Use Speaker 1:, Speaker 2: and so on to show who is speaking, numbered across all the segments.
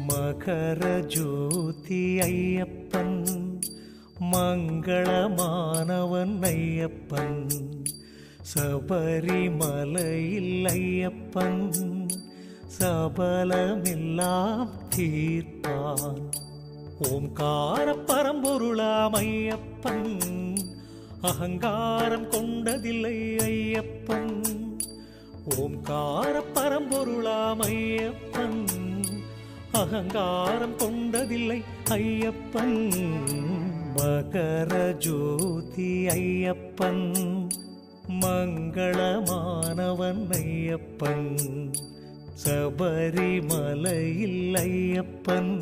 Speaker 1: மகர ஜோதி ஐயப்பன் மங்களமானவன் ஐயப்பன் சபரிமலையில் ஐயப்பன் சபலமெல்லாம் தீர்ப்பான். ஓம்கார பரம்பொருளாம் ஐயப்பன் அகங்காரம் கொண்டதில்லை ஐயப்பன். ஓம்கார பரம்பொருளாம் ஐயப்பன் அகங்காரம் கொண்டதில்லை ஐயப்பன். மகர ஜோதி ஐயப்பன் மங்களமானவன் ஐயப்பன் சபரிமலையில் ஐயப்பன்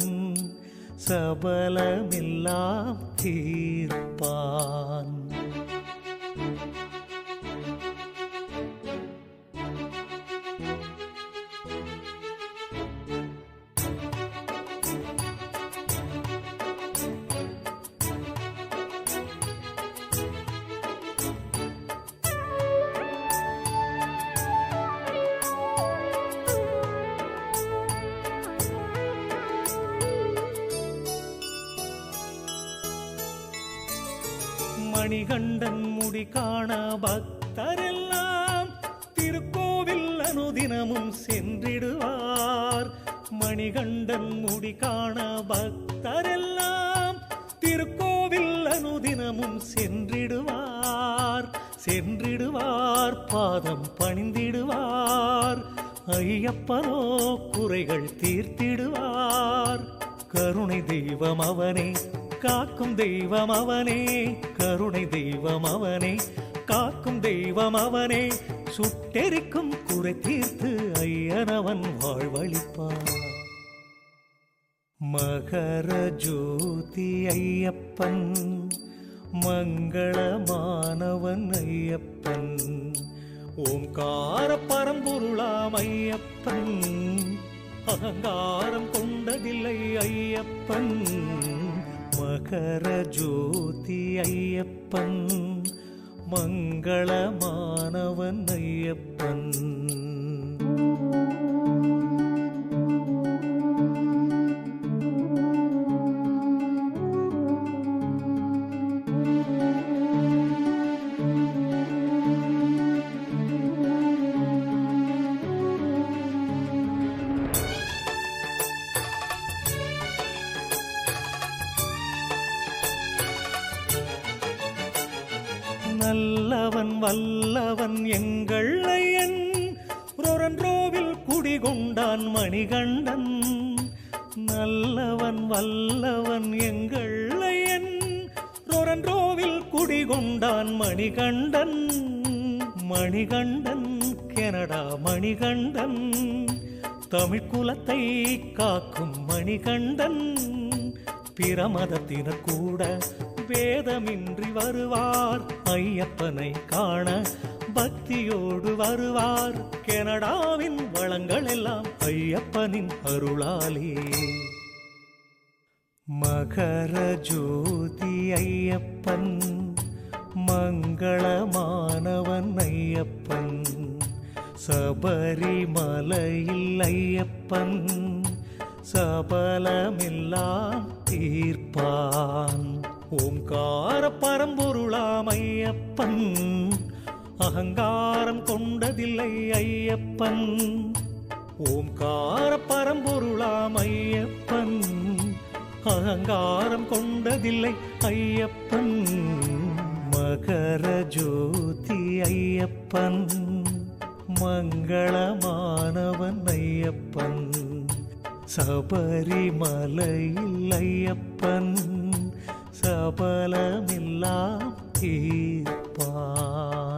Speaker 1: சபலமெல்லாம் தீர்ப்பான். மணிகண்டன் முடி காண பக்தரெல்லாம் திருக்கோவில் அனுதினமும் சென்றிடுவார். மணிகண்டன் முடி காண பக்தரெல்லாம் திருக்கோவில் அனுதினமும் சென்றிடுவார். சென்றிடுவார் பாதம் பணிந்திடுவார். ஐயப்பனோ குறைகள் தீர்த்திடுவார். கருணை தெய்வம் அவனே காக்கும் தெய்வம் அவனே. கருணை தெய்வம் அவனே காக்கும் தெய்வம் அவனே. சுட்டெரிக்கும் குறை தீர்த்து ஐயனவன் வாழ்வழிப்பான். மகர ஜோதி ஐயப்பன் மங்களமானவன் ஐயப்பன் ஓம்கார பரம்பொருளாம் ஐயப்பன் அகங்காரம் கொண்டதில்லை ஐயப்பன். மகர ஜோதி ஐயப்பன் மங்களமானவன் ஐயப்பன். நல்லவன் வல்லவன் எங்கள் ஐயன் ரொரன்றோவில் குடிகொண்டான் மணிகண்டன். நல்லவன் வல்லவன் எங்கள் ஐயன் ரொரன்றோவில் குடிகொண்டான் மணிகண்டன். மணிகண்டன் கனடா மணிகண்டன் தமிழ் குலத்தை காக்கும் மணிகண்டன். பிரமதத்தினர் கூட வேதமின்றி வருவார். ஐயப்பனை காண பக்தியோடு வருவார். கனடாவின் வளங்கள் எல்லாம் ஐயப்பனின் அருளாலே. மகர ஜோதி ஐயப்பன் மங்களமானவன் ஐயப்பன் சபரிமலையில் ஐயப்பன் சபலமெல்லாம் தீர்ப்பான். ஓம்கார பரம்பொருளாம் ஐயப்பன் அகங்காரம் கொண்டதில்லை ஐயப்பன். ஓம்கார பரம்பொருளாம் ஐயப்பன் அகங்காரம் கொண்டதில்லை ஐயப்பன். மகர ஜோதி ஐயப்பன் மங்களமானவன் ஐயப்பன் சபரிமலையில் ஐயப்பன் சபலமெல்லாம் தீர்ப்பான்.